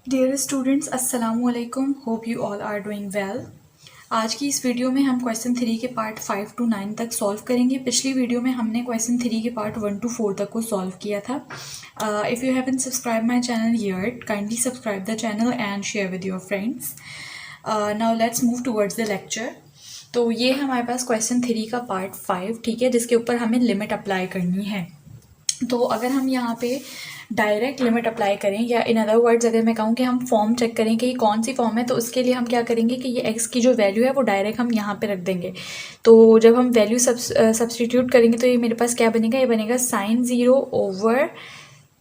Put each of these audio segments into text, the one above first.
Dear students, अस्सलाम वालेकुम। Hope you all are doing well. आज की इस वीडियो में हम क्वेश्चन 3 के पार्ट 5 to 9 तक सॉल्व करेंगे। पिछली वीडियो में हमने क्वेश्चन 3 के पार्ट 1 to 4 तक को सॉल्व किया था। If you haven't subscribe my channel here, kindly subscribe the channel and share with your friends. Now let's move towards the lecture. तो ये हमारे पास क्वेश्चन 3 का पार्ट 5, ठीक है, जिसके ऊपर हमें लिमिट अप्लाई करनी है। तो अगर हम यहाँ पे डायरेक्ट लिमिट अप्लाई करें, या इन अदर वर्ड्स अगर मैं कहूँ कि हम फॉर्म चेक करें कि ये कौन सी फॉर्म है, तो उसके लिए हम क्या करेंगे कि ये x की जो वैल्यू है वो डायरेक्ट हम यहाँ पे रख देंगे। तो जब हम वैल्यू सब्सटीट्यूट करेंगे तो ये मेरे पास क्या बनेगा, ये बनेगा sin 0 ओवर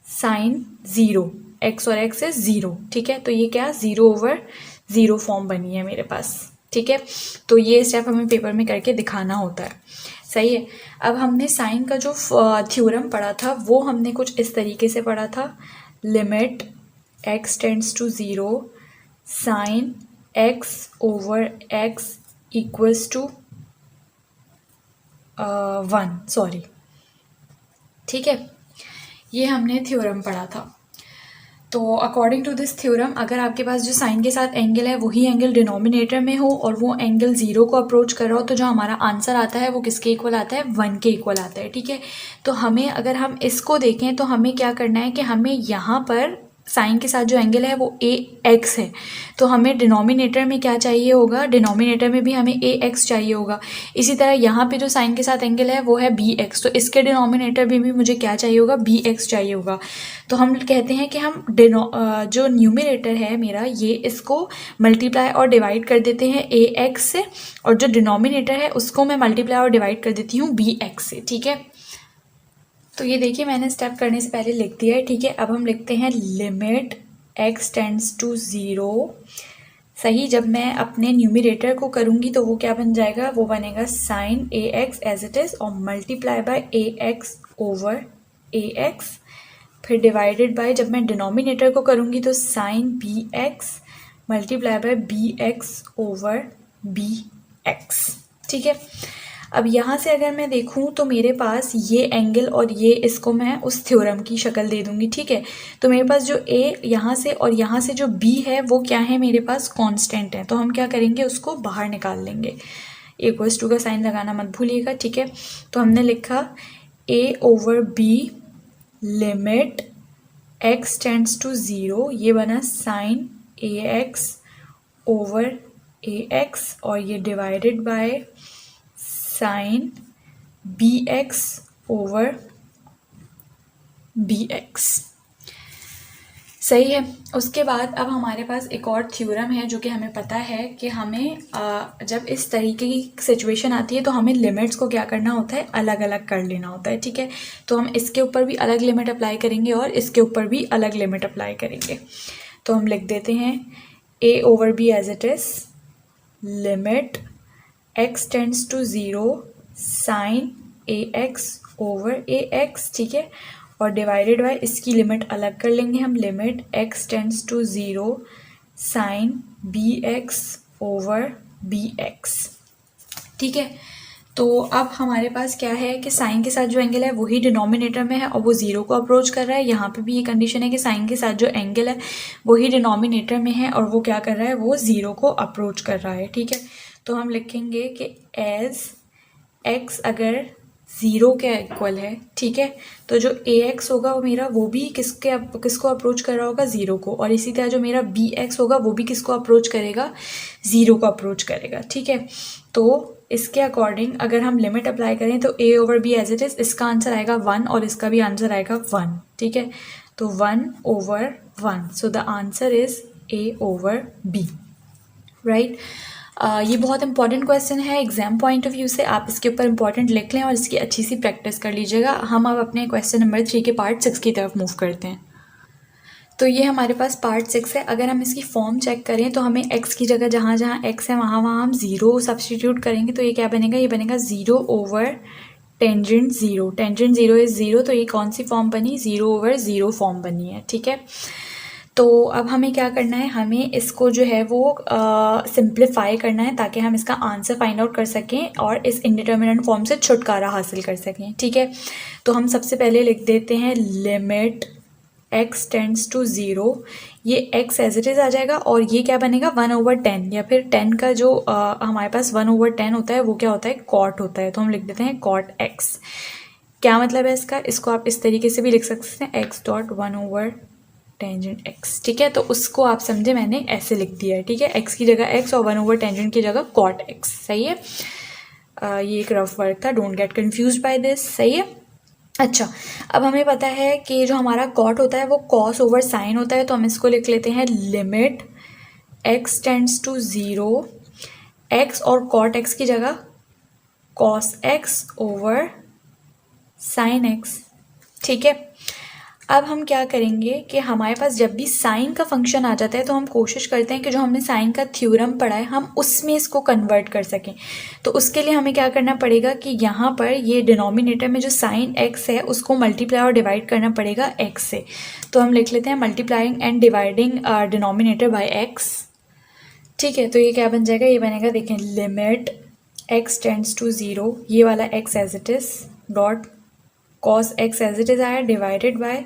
sin 0, x और x इज 0, ठीक है। तो ये क्या 0 ओवर 0 फॉर्म बनी है मेरे पास, ठीक है। तो ये स्टेप हमें पेपर में करके दिखाना होता है, सही है। अब हमने साइन का जो थ्योरम पढ़ा था वो हमने कुछ इस तरीके से पढ़ा था। Limit x tends to 0 sine x over x equals to 1, sorry, ठीक है। ये हमने थ्योरम पढ़ा था। तो अकॉर्डिंग टू दिस थ्योरम, अगर आपके पास जो साइन के साथ एंगल है वही एंगल डिनोमिनेटर में हो और वो एंगल 0 को अप्रोच कर रहा हो, तो जो हमारा आंसर आता है वो किसके इक्वल आता है, 1 के इक्वल आता है, ठीक है। तो हमें, अगर हम इसको देखें तो हमें क्या करना है कि हमें यहाँ पर साइन के साथ जो एंगल है वो ए एक्स है, तो हमें डिनोमिनेटर में क्या चाहिए होगा, डिनोमिनेटर में भी हमें ए एक्स चाहिए होगा। इसी तरह यहाँ पे जो साइन के साथ एंगल है वो है बी एक्स, तो इसके डिनोमिनेटर में भी मुझे क्या चाहिए होगा, बी एक्स चाहिए होगा। तो हम कहते हैं कि हम जो न्यूमिनेटर है मेरा, ये इसको मल्टीप्लाई और डिवाइड कर देते हैं ए एक्स से, और जो डिनोमिनेटर है उसको मैं मल्टीप्लाई और डिवाइड कर देती हूँ बी एक्स से, ठीक है। तो ये देखिए मैंने स्टेप करने से पहले लिख दिया है, ठीक है। अब हम लिखते हैं लिमिट x टेंड्स टू 0, सही। जब मैं अपने न्यूमिनेटर को करूँगी तो वो क्या बन जाएगा, वो बनेगा sine A X as it is और multiply by A x over A X, फिर डिवाइडेड बाय, जब मैं डिनोमिनेटर को करूँगी तो sine B X multiply by B x over B x, ठीक है। अब यहाँ से अगर मैं देखूँ तो मेरे पास ये एंगल और ये, इसको मैं उस थ्योरम की शक्ल दे दूँगी, ठीक है। तो मेरे पास जो ए यहाँ से और यहाँ से जो बी है वो क्या है, मेरे पास कांस्टेंट है। तो हम क्या करेंगे, उसको बाहर निकाल लेंगे। इक्वल्स टू का साइन लगाना मत भूलिएगा, ठीक है। तो हमने लिखा A over B limit x tends to 0, ये बना साइन ए एक्स ओवर ए एक्स, और ये divided by sine B x over B X, सही है। उसके बाद अब हमारे पास एक और थ्योरम है जो कि हमें पता है कि हमें जब इस तरीके की सिचुएशन आती है तो हमें लिमिट्स को क्या करना होता है, अलग अलग कर लेना होता है, ठीक है। तो हम इसके ऊपर भी अलग लिमिट अप्लाई करेंगे और इसके ऊपर भी अलग लिमिट अप्लाई करेंगे। तो हम लिख देते हैं a over b as it is limit x tends to 0 sine A x over A x, ठीक है, और डिवाइडेड बाय, इसकी लिमिट अलग कर लेंगे हम, limit x tends to 0 sine B x over B x, ठीक है। तो अब हमारे पास क्या है कि साइन के साथ जो एंगल है वही डिनोमिनेटर में है और वो 0 को अप्रोच कर रहा है। यहाँ पे भी ये कंडीशन है कि साइन के साथ जो एंगल है वही डिनोमिनेटर में है और वो क्या कर रहा है, वो 0 को अप्रोच कर रहा है, ठीक है। तो हम लिखेंगे कि एज x अगर 0 के इक्वल है, ठीक है, तो जो ए एक्स होगा वो मेरा, वो भी किसको अप्रोच कर रहा होगा, 0 को, और इसी तरह जो मेरा बी एक्स होगा वो भी किसको अप्रोच करेगा, 0 को अप्रोच करेगा, ठीक है। तो इसके अकॉर्डिंग अगर हम लिमिट अप्लाई करें तो a over b as it is, इसका आंसर आएगा 1 और इसका भी आंसर आएगा 1, ठीक है। तो 1 over 1, so the answer is A over B, right. ये बहुत इंपॉर्टेंट क्वेश्चन है एग्जाम पॉइंट ऑफ व्यू से, आप इसके ऊपर इंपॉर्टेंट लिख लें और इसकी अच्छी सी प्रैक्टिस कर लीजिएगा। हम अब अपने क्वेश्चन नंबर 3 के पार्ट 6 की तरफ मूव करते हैं। तो ये हमारे पास पार्ट 6 है। अगर हम इसकी फॉर्म चेक करें तो हमें x की जगह जहाँ जहाँ x है वहाँ वहाँ हम 0 सब्सटीट्यूट करेंगे, तो ये क्या बनेगा, ये बनेगा 0 ओवर टेंजेंट 0, टेंजेंट 0 इज़ 0, तो ये कौन सी फॉर्म बनी, 0 ओवर 0 फॉर्म बनी है, ठीक है। तो अब हमें क्या करना है, हमें इसको जो है वो सिंप्लीफाई करना है ताकि हम इसका आंसर फाइंड आउट कर सकें और इस इंडिटर्मिनेंट फॉर्म से छुटकारा हासिल कर सकें, ठीक है। तो हम सबसे पहले लिख देते हैं लिमिट x टेंड्स टू 0, ये x एज इट इज़ आ जाएगा और ये क्या बनेगा 1/10 या फिर 10 का जो हमारे पास 1/10 होता है वो क्या होता है कॉट होता है, तो हम लिख देते हैं कॉट x। क्या मतलब है इसका, इसको आप इस तरीके से भी लिख सकते हैं x डॉट 1/टेंजेंट x, ठीक है। तो उसको आप समझे मैंने ऐसे लिख दिया है, ठीक है, x की जगह x और 1/टेंजेंट की जगह कॉट x, सही है। ये एक रफ वर्क था, don't get confuse by this, सही है। अच्छा, अब हमें पता है कि जो हमारा कॉट होता है वो कॉस ओवर साइन होता है, तो हम इसको लिख लेते हैं limit x tends to 0 x और कॉट x की जगह cos x over sine x, ठीक है। अब हम क्या करेंगे कि हमारे पास जब भी साइन का फंक्शन आ जाता है तो हम कोशिश करते हैं कि जो हमने साइन का थ्योरम पढ़ा है हम उसमें इसको कन्वर्ट कर सकें। तो उसके लिए हमें क्या करना पड़ेगा कि यहाँ पर ये डिनोमिनेटर में जो साइन x है उसको मल्टीप्लाई और डिवाइड करना पड़ेगा x से। तो हम लिख लेते हैं multiplying and dividing denominator by x, ठीक है। तो ये क्या बन जाएगा, ये बनेगा, देखें, लिमिट x टेंड्स टू 0, ये वाला x as it is dot cos x as it is आया divided by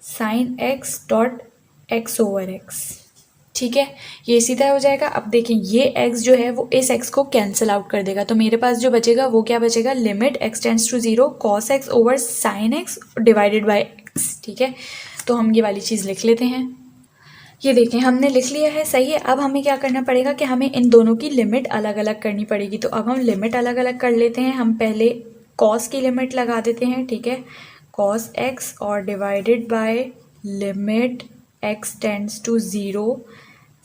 sine x dot x over x, ठीक है। ये सीधा हो जाएगा। अब देखें ये x जो है वो इस x को कैंसिल आउट कर देगा, तो मेरे पास जो बचेगा वो क्या बचेगा, limit x tends to 0 cos x over sine x divided by x, ठीक है। तो हम ये वाली चीज़ लिख लेते हैं। ये देखें हमने लिख लिया है, सही है। अब हमें क्या करना पड़ेगा कि हमें इन दोनों की लिमिट अलग अलग करनी पड़ेगी। तो अब हम लिमिट अलग अलग कर लेते हैं। हम पहले कॉस की लिमिट लगा देते हैं, ठीक है, कॉस x और divided by limit x tends to 0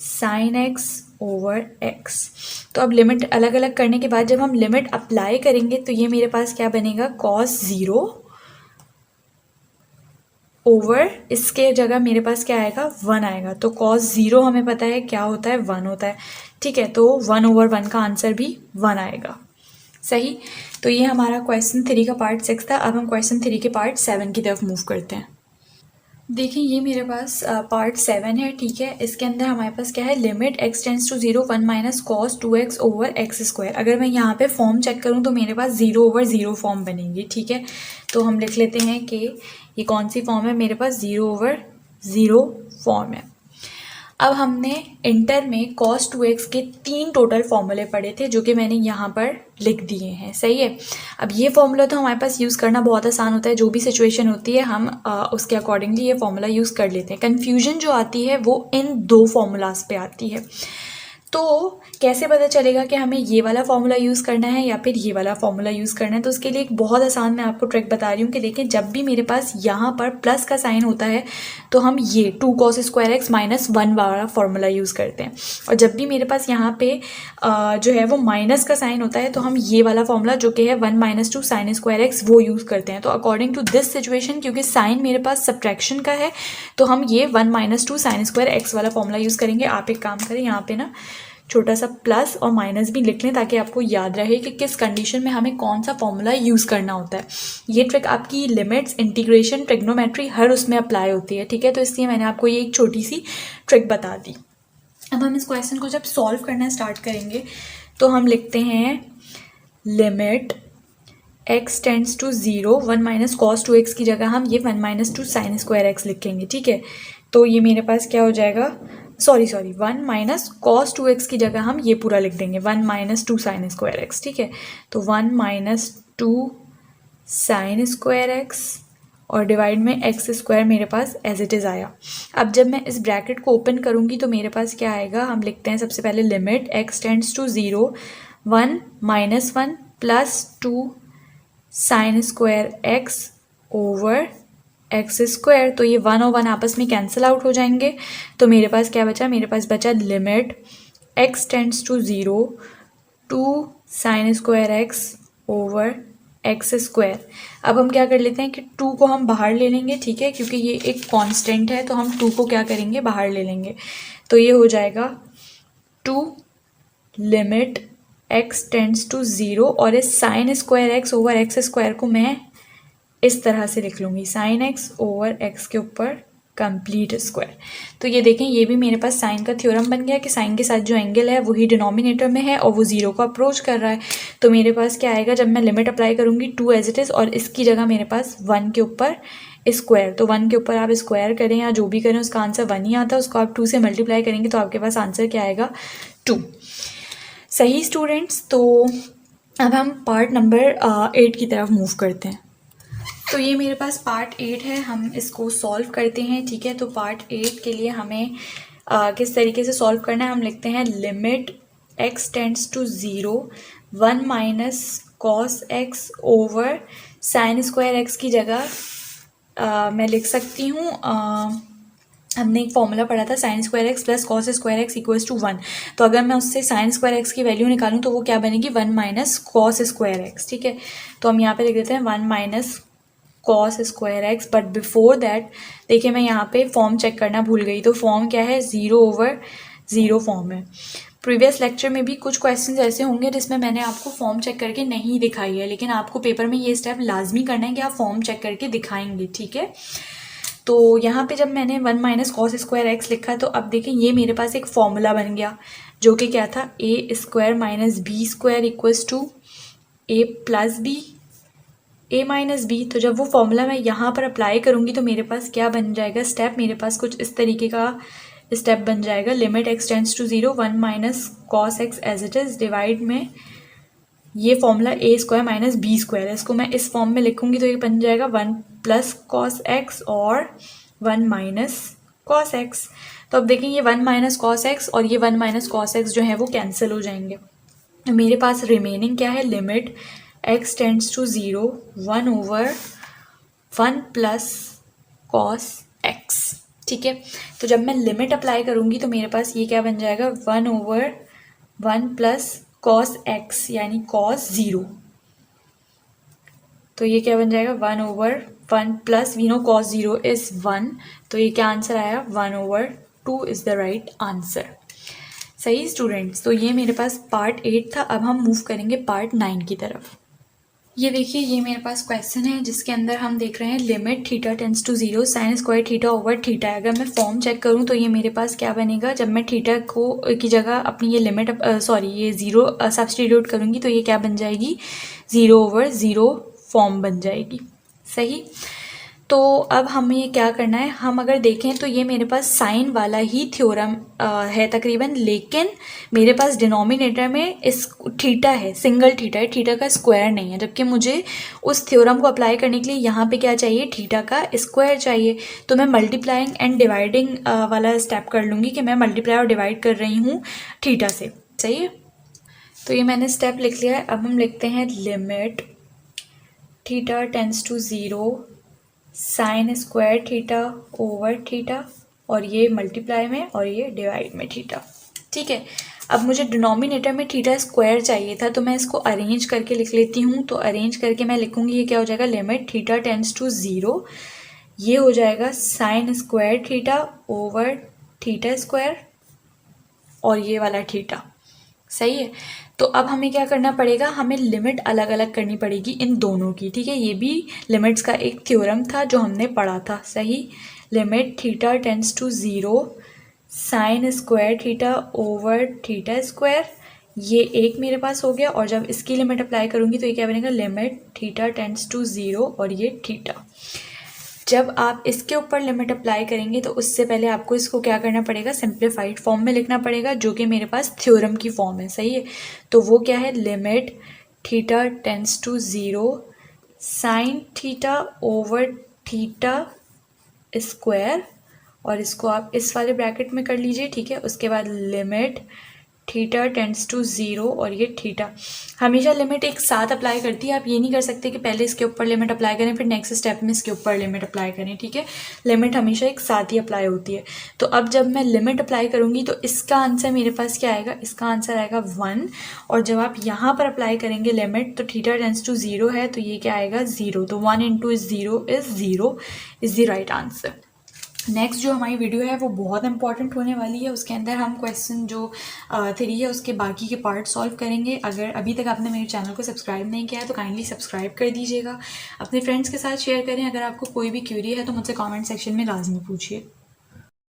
sine x over x। तो अब लिमिट अलग अलग करने के बाद जब हम लिमिट अप्लाई करेंगे तो ये मेरे पास क्या बनेगा, कॉस 0 ओवर, इसके जगह मेरे पास क्या आएगा, 1 आएगा। तो कॉस 0 हमें पता है क्या होता है, 1 होता है, ठीक है। तो 1/1 का आंसर भी 1 आएगा, सही। तो ये हमारा क्वेश्चन 3 का पार्ट 6 था। अब हम क्वेश्चन 3 के पार्ट 7 की तरफ मूव करते हैं। देखिए ये मेरे पास पार्ट 7 है, ठीक है। इसके अंदर हमारे पास क्या है, limit x tends to 0 1 minus cos 2x over x square. अगर मैं यहाँ पे फॉर्म चेक करूँ तो मेरे पास 0/0 फॉर्म बनेगी, ठीक है। तो हम लिख लेते हैं कि ये कौन सी फॉर्म है, मेरे पास 0/0 फॉर्म है। अब हमने इंटर में cos 2x के 3 टोटल फॉर्मूले पढ़े थे जो कि मैंने यहाँ पर लिख दिए हैं, सही है। अब ये फॉर्मूला तो हमारे पास यूज़ करना बहुत आसान होता है, जो भी सिचुएशन होती है हम उसके अकॉर्डिंगली ये फॉर्मूला यूज़ कर लेते हैं। कन्फ्यूजन जो आती है वो इन 2 फॉर्मूलाज पे आती है। तो कैसे पता चलेगा कि हमें ये वाला फॉर्मूला यूज़ करना है या फिर ये वाला फॉर्मूला यूज़ करना है, तो उसके लिए एक बहुत आसान मैं आपको ट्रिक बता रही हूँ कि देखें जब भी मेरे पास यहाँ पर प्लस का साइन होता है तो हम ये 2 cos स्क्वायर एक्स माइनस 1 वाला फॉर्मूला यूज़ करते हैं, और जब भी मेरे पास यहाँ पे जो है वो माइनस का साइन होता है तो हम ये वाला फॉर्मूला जो कि है 1 माइनस 2 साइन स्क्वायर एक्स वो यूज़ करते हैं। तो अकॉर्डिंग टू दिस सिचुएशन क्योंकि साइन मेरे पास सब्ट्रैक्शन का है तो हम ये 1 माइनस 2 साइन स्क्वायर एक्स वाला फॉर्मूला यूज़ करेंगे। आप एक काम करें, यहाँ पे ना छोटा सा प्लस और माइनस भी लिख लें ताकि आपको याद रहे कि किस कंडीशन में हमें कौन सा फॉर्मूला यूज़ करना होता है। ये ट्रिक आपकी लिमिट्स, इंटीग्रेशन, ट्रिग्नोमेट्री हर उसमें अप्लाई होती है, ठीक है। तो इसलिए मैंने आपको ये एक छोटी सी ट्रिक बता दी। अब हम इस क्वेश्चन को जब सॉल्व करना स्टार्ट करेंगे तो हम लिखते हैं limit x tends to 0 1 minus cos 2x की जगह हम ये 1 माइनस 2 साइन स्क्वायर एक्स लिखेंगे, ठीक है। तो ये मेरे पास क्या हो जाएगा, सॉरी 1 माइनस कॉस 2x की जगह हम ये पूरा लिख देंगे 1 माइनस 2 साइन स्क्वायर एक्स, ठीक है। तो 1 माइनस 2 साइन स्क्वायर एक्स और डिवाइड में एक्स स्क्वायर मेरे पास एज इट इज़ आया। अब जब मैं इस ब्रैकेट को ओपन करूँगी तो मेरे पास क्या आएगा, हम लिखते हैं सबसे पहले limit x tends to 0 1 minus 1 plus 2 sine square x over x square. तो ये 1 और 1 आपस में कैंसिल आउट हो जाएंगे। तो मेरे पास क्या बचा, मेरे पास बचा limit x tends to 0 2 sine square x over x square. अब हम क्या कर लेते हैं कि 2 को हम बाहर ले लेंगे, ठीक है, क्योंकि ये एक कांस्टेंट है तो हम 2 को क्या करेंगे, बाहर ले लेंगे। तो ये हो जाएगा 2 लिमिट x टेंड्स टू 0 और इस sign square x over x square को मैं इस तरह से लिख लूँगी, साइन एक्स ओवर एक्स के ऊपर कंप्लीट स्क्वायर। तो ये देखें ये भी मेरे पास साइन का थ्योरम बन गया कि साइन के साथ जो एंगल है वही डिनोमिनेटर में है और वो 0 को अप्रोच कर रहा है। तो मेरे पास क्या आएगा, जब मैं लिमिट अप्लाई करूँगी 2 एज इट इज़ और इसकी जगह मेरे पास 1 के ऊपर स्क्वायर, तो 1 के ऊपर आप स्क्वायर करें या जो भी करें उसका आंसर 1 ही आता है, उसको आप 2 से मल्टीप्लाई करेंगे तो आपके पास आंसर क्या आएगा 2। सही स्टूडेंट्स, तो अब हम पार्ट नंबर 8 की तरफ मूव करते हैं। तो ये मेरे पास पार्ट 8 है, हम इसको सॉल्व करते हैं। ठीक है, तो पार्ट 8 के लिए हमें किस तरीके से सॉल्व करना है, हम लिखते हैं limit x tends to 0 1 minus cos x over sine square x की जगह मैं लिख सकती हूँ, हमने एक फॉर्मूला पढ़ा था sine square x plus cos square x equals to 1। तो अगर मैं उससे साइन स्क्वायर एक्स की वैल्यू निकालूं तो वो क्या बनेगी 1 माइनस कॉस स्क्वायर एक्स। ठीक है, तो हम यहाँ पे लिख देते हैं 1 minus cos square x. But before that देखिए मैं यहाँ पे फॉर्म चेक करना भूल गई, तो फॉर्म क्या है 0 ओवर 0 फॉर्म है। प्रीवियस लेक्चर में भी कुछ क्वेश्चंस ऐसे होंगे जिसमें मैंने आपको फॉर्म चेक करके नहीं दिखाई है, लेकिन आपको पेपर में ये स्टेप लाजमी करना है कि आप फॉर्म चेक करके दिखाएंगे। ठीक है, तो यहाँ पे जब मैंने 1 माइनस कॉस स्क्वायर एक्स लिखा तो अब देखें ये मेरे पास एक फॉर्मूला बन गया जो कि क्या था a square minus B square equals to a plus b a minus b. तो जब वो फॉर्मूला मैं यहाँ पर अप्लाई करूँगी तो मेरे पास क्या बन जाएगा स्टेप, मेरे पास कुछ इस तरीके का स्टेप बन जाएगा limit x tends to 0 1 minus cos x as it is divide में ये formula A square minus B square है, इसको मैं इस फॉर्म में लिखूंगी तो ये बन जाएगा 1 प्लस कॉस एक्स और 1 माइनस कॉस एक्स। तो अब देखें ये 1 माइनस कॉस एक्स और ये 1 माइनस कॉस एक्स जो है वो कैंसिल हो जाएंगे। तो मेरे पास रिमेनिंग क्या है limit x tends to 0 1 over 1 plus cos x. ठीक है, तो जब मैं लिमिट अप्लाई करूँगी तो मेरे पास ये क्या बन जाएगा 1 ओवर 1 प्लस कॉस एक्स यानी कॉस 0। तो ये क्या बन जाएगा 1 over 1 plus we know cos 0 is 1, तो ये क्या आंसर आया 1 over 2 is the right answer. सही स्टूडेंट्स, तो ये मेरे पास पार्ट 8 था। अब हम मूव करेंगे पार्ट 9 की तरफ। ये देखिए ये मेरे पास क्वेश्चन है जिसके अंदर हम देख रहे हैं limit theta tends to 0 sine square theta over theta है। अगर मैं फॉर्म चेक करूं तो ये मेरे पास क्या बनेगा, जब मैं थीटा को की जगह अपनी ये लिमिट ये 0 सब्स्टिट्यूट करूंगी तो ये क्या बन जाएगी 0 ओवर 0 फॉर्म बन जाएगी। सही, तो अब हमें क्या करना है, हम अगर देखें तो ये मेरे पास साइन वाला ही थ्योरम है तकरीबन, लेकिन मेरे पास डिनोमिनेटर में इस थीटा है, सिंगल थीटा है, थीटा का स्क्वायर नहीं है, जबकि मुझे उस थ्योरम को अप्लाई करने के लिए यहाँ पे क्या चाहिए थीटा का स्क्वायर चाहिए। तो मैं मल्टीप्लाइंग एंड डिवाइडिंग वाला स्टेप कर लूँगी कि मैं मल्टीप्लाई और डिवाइड कर रही हूँ थीटा से। सही है, तो ये मैंने स्टेप लिख लिया है। अब हम लिखते हैं limit theta tends to 0 sine square theta over theta, और ये मल्टीप्लाई में और ये डिवाइड में थीटा। ठीक है, अब मुझे डिनोमिनेटर में थीटा स्क्वायर चाहिए था तो मैं इसको अरेंज करके लिख लेती हूँ। तो अरेंज करके मैं लिखूँगी ये क्या हो जाएगा लिमिट थीटा टेंड्स टू 0, ये हो जाएगा sign square theta over theta square और ये वाला थीटा। सही है, तो अब हमें क्या करना पड़ेगा, हमें लिमिट अलग अलग करनी पड़ेगी इन दोनों की। ठीक है, ये भी लिमिट्स का एक थ्योरम था जो हमने पढ़ा था। सही, limit theta tends to 0 sine square theta over theta square, ये एक मेरे पास हो गया, और जब इसकी लिमिट अप्लाई करूँगी तो ये क्या बनेगा लिमिट थीटा टेंड्स टू 0 और ये थीटा। जब आप इसके ऊपर लिमिट अप्लाई करेंगे तो उससे पहले आपको इसको क्या करना पड़ेगा सिंप्लीफाइड फॉर्म में लिखना पड़ेगा, जो कि मेरे पास थ्योरम की फॉर्म है। सही है, तो वो क्या है limit theta tends to 0 sine theta over theta square, और इसको आप इस वाले ब्रैकेट में कर लीजिए। ठीक है, उसके बाद लिमिट थीटा टेंड्स टू 0 और ये थीटा। हमेशा लिमिट एक साथ अप्लाई करती है, आप ये नहीं कर सकते कि पहले इसके ऊपर लिमिट अप्लाई करें फिर नेक्स्ट स्टेप में इसके ऊपर लिमिट अप्लाई करें। ठीक है, लिमिट हमेशा एक साथ ही अप्लाई होती है। तो अब जब मैं लिमिट अप्लाई करूँगी तो इसका आंसर मेरे पास क्या आएगा, इसका आंसर आएगा 1, और जब आप यहाँ पर अप्लाई करेंगे लिमिट तो थीटा टेंड्स टू 0 है तो ये क्या आएगा 0, तो 1 into 0 is the right answer. Next जो हमारी वीडियो है वो बहुत इंपॉर्टेंट होने वाली है, उसके अंदर हम क्वेश्चन जो 3 है उसके बाकी के पार्ट सॉल्व करेंगे। अगर अभी तक आपने मेरे चैनल को सब्सक्राइब नहीं किया है तो काइंडली सब्सक्राइब कर दीजिएगा, अपने फ्रेंड्स के साथ शेयर करें। अगर आपको कोई भी क्यूरी है तो मुझसे कमेंट सेक्शन में लाजमी पूछिए।